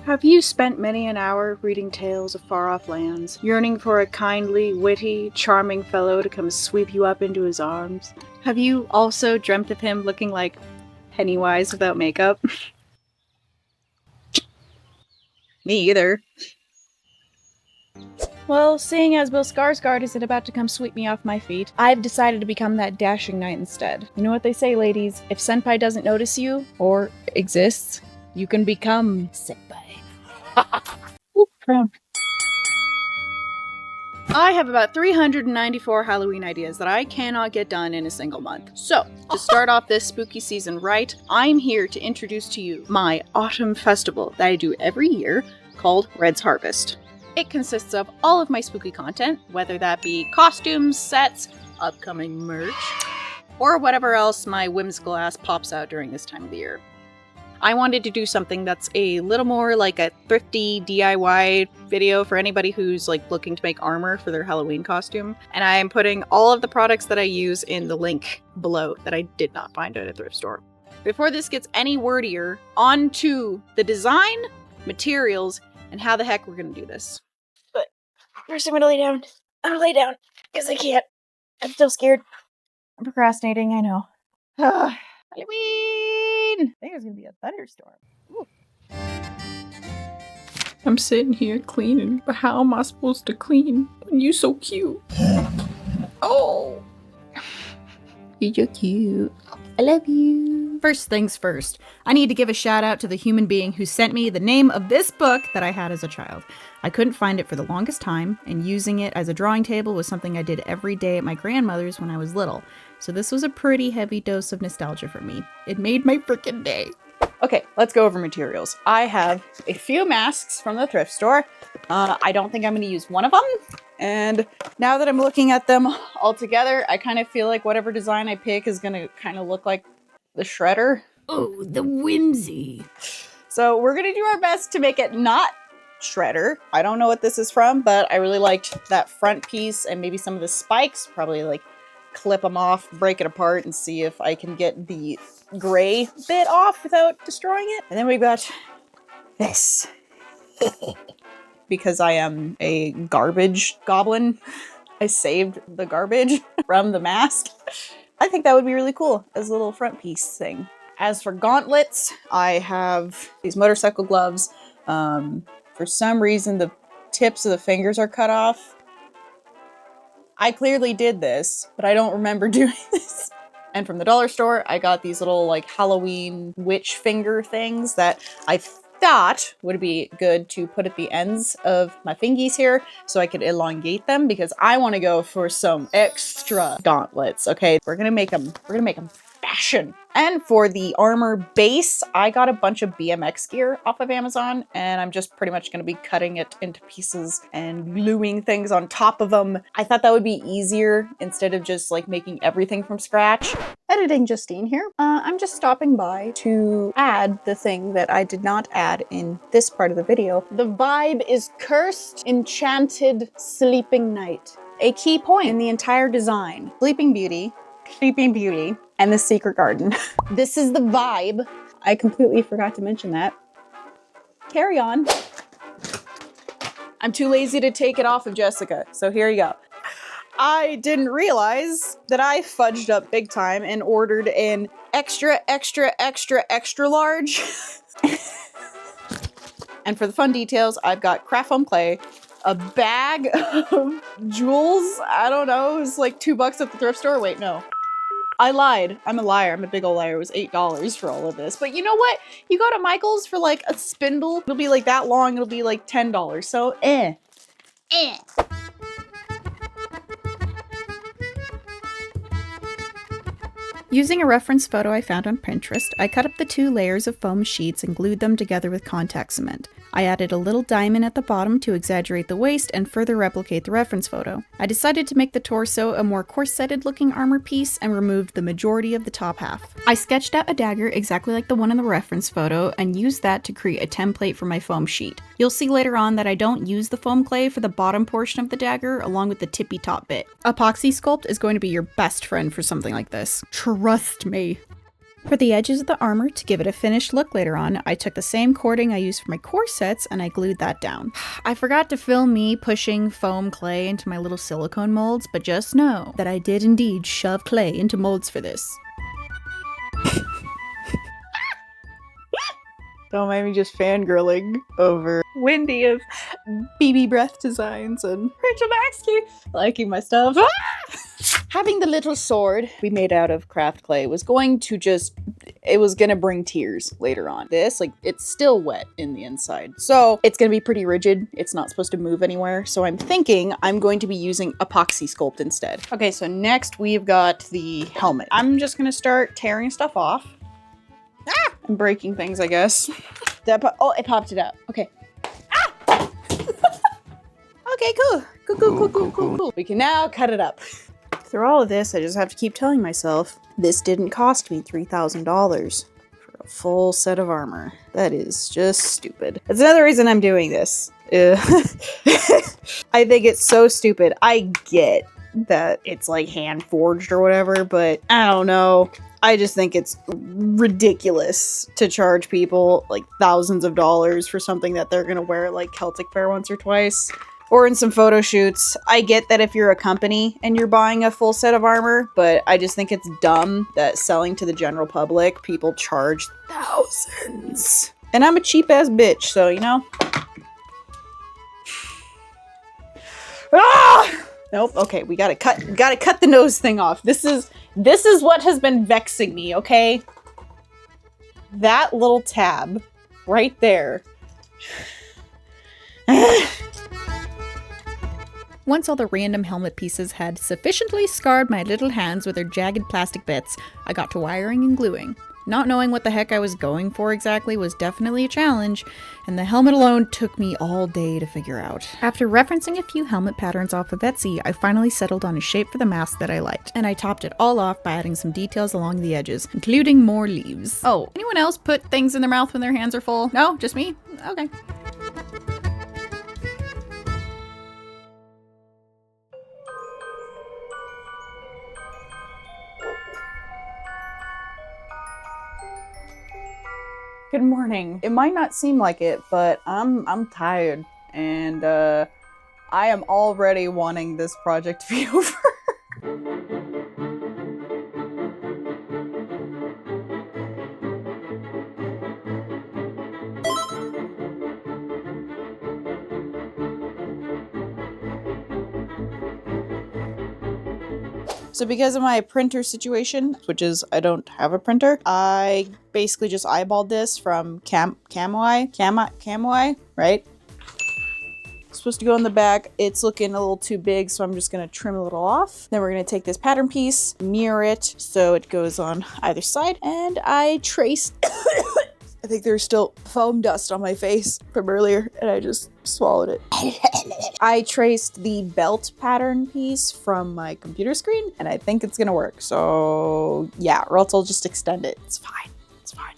Have you spent many an hour reading tales of far-off lands, yearning for a kindly, witty, charming fellow to come sweep you up into his arms? Have you also dreamt of him looking like Pennywise without makeup? Me either. Well, seeing as Bill Skarsgård isn't about to come sweep me off my feet, I've decided to become that dashing knight instead. You know what they say, ladies? If senpai doesn't notice you, or exists, you can become senpai. Ooh, crown. I have about 394 Halloween ideas that I cannot get done in a single month. So, to start off this spooky season right, I'm here to introduce to you my autumn festival that I do every year called Red's Harvest. It consists of all of my spooky content, whether that be costumes, sets, upcoming merch, or whatever else my whimsical ass pops out during this time of the year. I wanted to do something that's a little more like a thrifty DIY video for anybody who's like looking to make armor for their Halloween costume. And I am putting all of the products that I use in the link below that I did not find at a thrift store. Before this gets any wordier, on to the design, materials, and how the heck we're gonna do this. But first I'm gonna lay down. I'm gonna lay down, because I can't. I'm still scared. I'm procrastinating, I know. Halloween! I think there's gonna be a thunderstorm. Ooh. I'm sitting here cleaning, but how am I supposed to clean when you so cute? Oh! You're cute. I love you. First things first, I need to give a shout out to the human being who sent me the name of this book that I had as a child. I couldn't find it for the longest time, and using it as a drawing table was something I did every day at my grandmother's when I was little. So this was a pretty heavy dose of nostalgia for me. It made my freaking day. Okay, let's go over materials. I have a few masks from the thrift store. I don't think I'm gonna use one of them. And now that I'm looking at them all together, I kind of feel like whatever design I pick is gonna kind of look like the shredder. Oh, the whimsy. So we're gonna do our best to make it not shredder. I don't know what this is from, but I really liked that front piece and maybe some of the spikes. Probably like clip them off, break it apart, and see if I can get the gray bit off without destroying it. And then we got this. Because I am a garbage goblin, I saved the garbage from the mask. I think that would be really cool as a little front piece thing. As for gauntlets, I have these motorcycle gloves. For some reason, the tips of the fingers are cut off. I clearly did this, but I don't remember doing this. And from the dollar store, I got these little like Halloween witch finger things that I thought would be good to put at the ends of my fingies here so I could elongate them, because I want to go for some extra gauntlets. Okay, we're gonna make them fashion. And for the armor base, I got a bunch of BMX gear off of Amazon, and I'm just pretty much gonna be cutting it into pieces and gluing things on top of them. I thought that would be easier instead of just like making everything from scratch. Editing Justine here. I'm just stopping by to add the thing that I did not add in this part of the video. The vibe is Cursed Enchanted Sleeping Night. A key point in the entire design. Sleeping Beauty, and the Secret Garden. This is the vibe. I completely forgot to mention that. Carry on. I'm too lazy to take it off of Jessica, so here you go. I didn't realize that I fudged up big time and ordered an extra large. And for the fun details, I've got craft foam clay, a bag of jewels. I don't know, it was like $2 at the thrift store. Wait, no. I lied. I'm a liar. I'm a big old liar. It was $8 for all of this. But you know what? You go to Michael's for like a spindle. It'll be like that long. It'll be like $10. So, Using a reference photo I found on Pinterest, I cut up the 2 layers of foam sheets and glued them together with contact cement. I added a little diamond at the bottom to exaggerate the waist and further replicate the reference photo. I decided to make the torso a more corseted looking armor piece and removed the majority of the top half. I sketched out a dagger exactly like the one in the reference photo and used that to create a template for my foam sheet. You'll see later on that I don't use the foam clay for the bottom portion of the dagger along with the tippy top bit. Epoxy Sculpt is going to be your best friend for something like this. Trust me. For the edges of the armor, to give it a finished look later on, I took the same cording I used for my corsets and I glued that down. I forgot to film me pushing foam clay into my little silicone molds, but just know that I did indeed shove clay into molds for this. Don't mind me just fangirling over Wendy of BB Breath Designs and Rachel Maxkey liking my stuff. Having the little sword we made out of craft clay was going to it was gonna bring tears later on. This, like, it's still wet in the inside. So it's gonna be pretty rigid. It's not supposed to move anywhere. So I'm thinking I'm going to be using epoxy sculpt instead. Okay, so next we've got the helmet. I'm just gonna start tearing stuff off. Ah! I'm breaking things, I guess. Oh, it popped it out. Okay. Ah! Okay, cool. We can now cut it up. Through all of this, I just have to keep telling myself, this didn't cost me $3,000 for a full set of armor. That is just stupid. That's another reason I'm doing this. I think it's so stupid. I get that it's like hand forged or whatever, but I don't know. I just think it's ridiculous to charge people like thousands of dollars for something that they're gonna wear at like Celtic Fair once or twice. Or in some photo shoots. I get that if you're a company and you're buying a full set of armor, but I just think it's dumb that selling to the general public, people charge thousands. And I'm a cheap ass bitch, so you know. Ah! Nope, okay, we gotta cut the nose thing off. This is what has been vexing me, okay? That little tab right there. Once all the random helmet pieces had sufficiently scarred my little hands with their jagged plastic bits, I got to wiring and gluing. Not knowing what the heck I was going for exactly was definitely a challenge, and the helmet alone took me all day to figure out. After referencing a few helmet patterns off of Etsy, I finally settled on a shape for the mask that I liked, and I topped it all off by adding some details along the edges, including more leaves. Oh, anyone else put things in their mouth when their hands are full? No? Just me? Okay. Good morning. It might not seem like it, but I'm tired, and I am already wanting this project to be over. So because of my printer situation, which is I don't have a printer, I basically just eyeballed this from Camoi, right? It's supposed to go in the back. It's looking a little too big, so I'm just gonna trim a little off. Then we're gonna take this pattern piece, mirror it so it goes on either side, and I traced I think there's still foam dust on my face from earlier, and I just swallowed it. I traced the belt pattern piece from my computer screen, and I think it's gonna work. So yeah, or else I'll just extend it. It's fine. It's fine.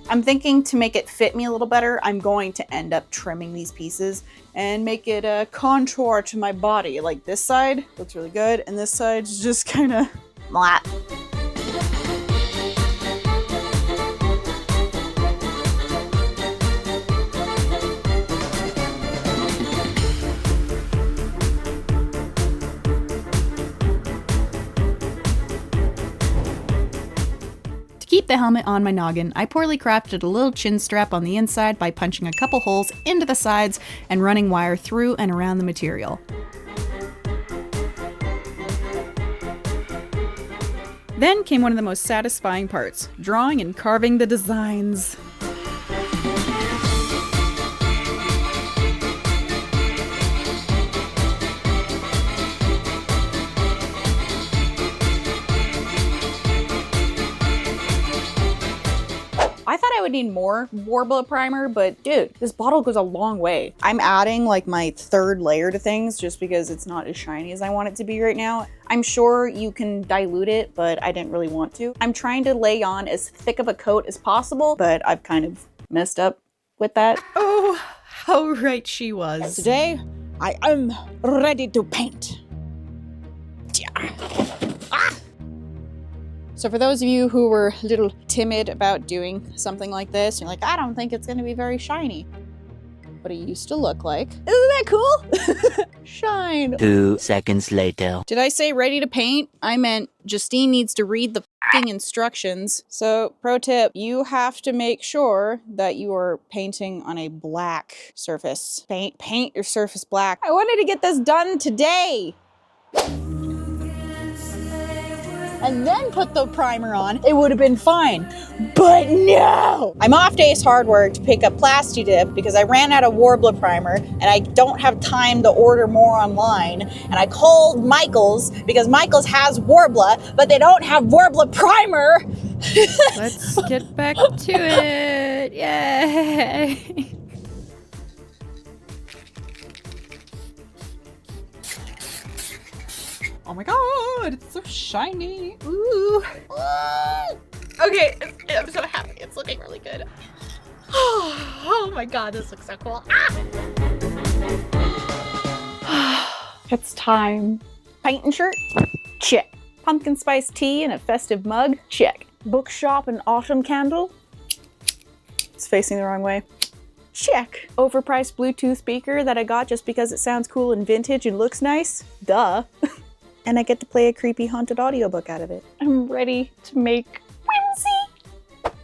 I'm thinking to make it fit me a little better, I'm going to end up trimming these pieces and make it a contour to my body. Like this side looks really good, and this side's just kind of flat. To keep the helmet on my noggin, I poorly crafted a little chin strap on the inside by punching a couple holes into the sides and running wire through and around the material. Then came one of the most satisfying parts, drawing and carving the designs. I thought I would need more Warbler primer, but dude, this bottle goes a long way. I'm adding like my third layer to things just because it's not as shiny as I want it to be right now. I'm sure you can dilute it, but I didn't really want to. I'm trying to lay on as thick of a coat as possible, but I've kind of messed up with that. Oh, how right she was. Today, I am ready to paint. So for those of you who were a little timid about doing something like this, you're like, I don't think it's gonna be very shiny. What it used to look like. Isn't that cool? Shine. 2 seconds later. Did I say ready to paint? I meant Justine needs to read the f***ing instructions. So pro tip, you have to make sure that you are painting on a black surface. Paint your surface black. I wanted to get this done today. And then put the primer on, it would have been fine. But no! I'm off to Ace Hardware to pick up Plasti Dip because I ran out of Warbler primer and I don't have time to order more online. And I called Michaels because Michaels has Warbler, but they don't have Warbler primer. Let's get back to it. Yay! Oh my god, it's so shiny. Ooh. Okay, I'm so happy. It's looking really good. Oh my god, this looks so cool. Ah! It's time. Painting shirt? Check. Pumpkin spice tea in a festive mug? Check. Bookshop and autumn candle? It's facing the wrong way. Check. Overpriced Bluetooth speaker that I got just because it sounds cool and vintage and looks nice? Duh. And I get to play a creepy haunted audiobook out of it. I'm ready to make whimsy.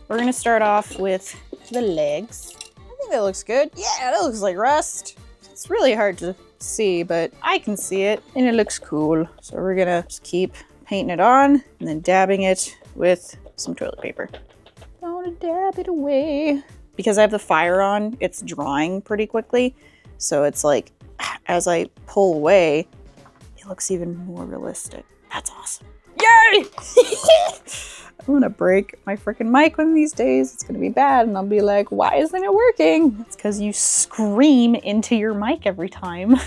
We're gonna start off with the legs. I think that looks good. Yeah, that looks like rust. It's really hard to see, but I can see it and it looks cool. So we're gonna just keep painting it on and then dabbing it with some toilet paper. I wanna dab it away. Because I have the fire on, it's drying pretty quickly. So it's like, as I pull away, looks even more realistic. That's awesome. Yay! I'm gonna break my freaking mic one of these days. It's gonna be bad and I'll be like, why isn't it working? It's because you scream into your mic every time.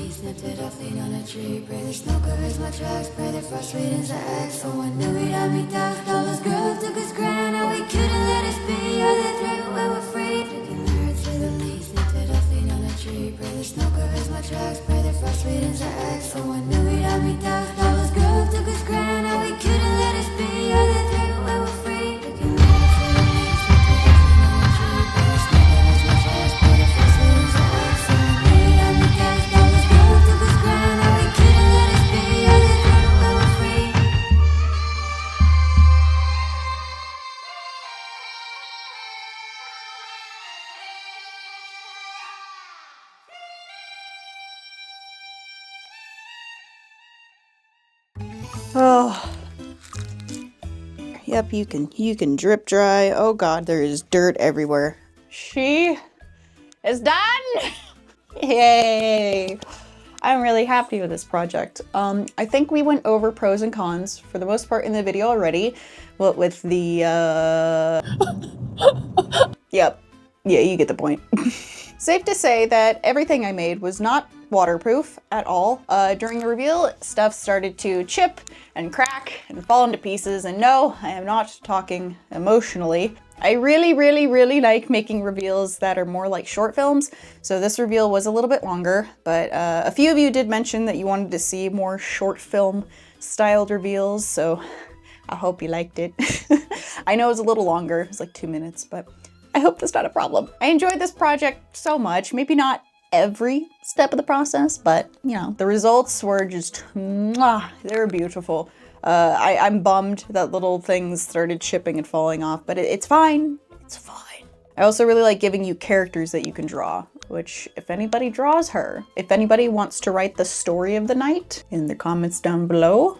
Snipped it off, lean on a tree. Pray the snow covers my tracks. Pray the frost sweetens the eggs. Someone knew we'd have me down. All those girls took us grand. Now we couldn't let us be. Or they threw when we're free. Flicking the earth through the leaves. Snipped it off, lean on a tree. Pray the snow covers my tracks. Pray the frost sweetens the eggs. Someone knew we'd have me down. All those girls took us grand. Now we couldn't let us be. Or they threw when we're free. Flicking the earth through the leaves. Snipped it off, lean on a tree. Pray the snow covers my tracks. Pray the frost sweetens the eggs. Someone knew we'd have me down. All those girls took us grand. Now we couldn't let us be. Or they threw when we're free. Oh. Yep, you can drip dry. Oh god, there is dirt everywhere. She is done! Yay! I'm really happy with this project. I think we went over pros and cons for the most part in the video already. What with the Yep. Yeah, you get the point. Safe to say that everything I made was not waterproof at all. During the reveal, stuff started to chip and crack and fall into pieces, and no, I am not talking emotionally. I really like making reveals that are more like short films, so this reveal was a little bit longer, but a few of you did mention that you wanted to see more short film styled reveals, so I hope you liked it. I know it was a little longer, it was like 2 minutes, but I hope that's not a problem. I enjoyed this project so much, maybe not every step of the process, but you know, the results were just, mwah, they were beautiful. I'm bummed that little things started chipping and falling off, but it's fine, it's fine. I also really like giving you characters that you can draw, which if anybody draws her, if anybody wants to write the story of the night in the comments down below.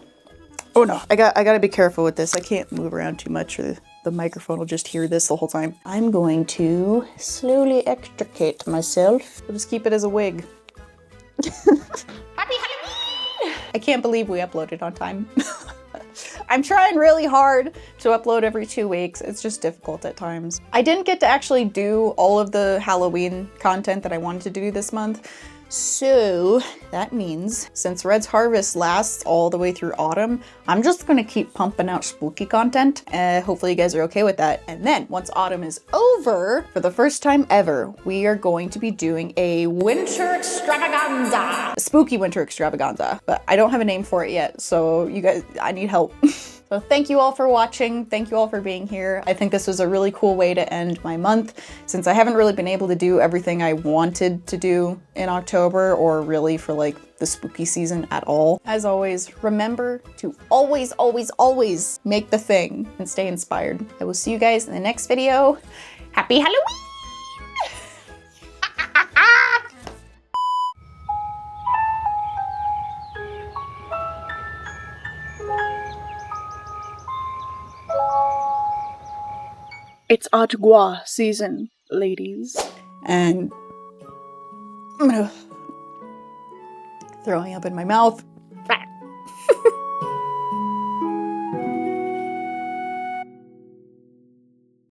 Oh no, I gotta be careful with this. I can't move around too much or the microphone will just hear this the whole time. I'm going to slowly extricate myself. We'll just keep it as a wig. Happy Halloween! I can't believe we uploaded on time. I'm trying really hard to upload every 2 weeks. It's just difficult at times. I didn't get to actually do all of the Halloween content that I wanted to do this month. So that means since Red's Harvest lasts all the way through autumn, I'm just gonna keep pumping out spooky content. Hopefully you guys are okay with that. And then once autumn is over, for the first time ever, we are going to be doing a winter extravaganza. A spooky winter extravaganza, but I don't have a name for it yet. So you guys, I need help. So thank you all for watching. Thank you all for being here. I think this was a really cool way to end my month since I haven't really been able to do everything I wanted to do in October or really for like the spooky season at all. As always, remember to always make the thing and stay inspired. I will see you guys in the next video. Happy Halloween! It's Aahh season, ladies. And I'm gonna throwing up in my mouth.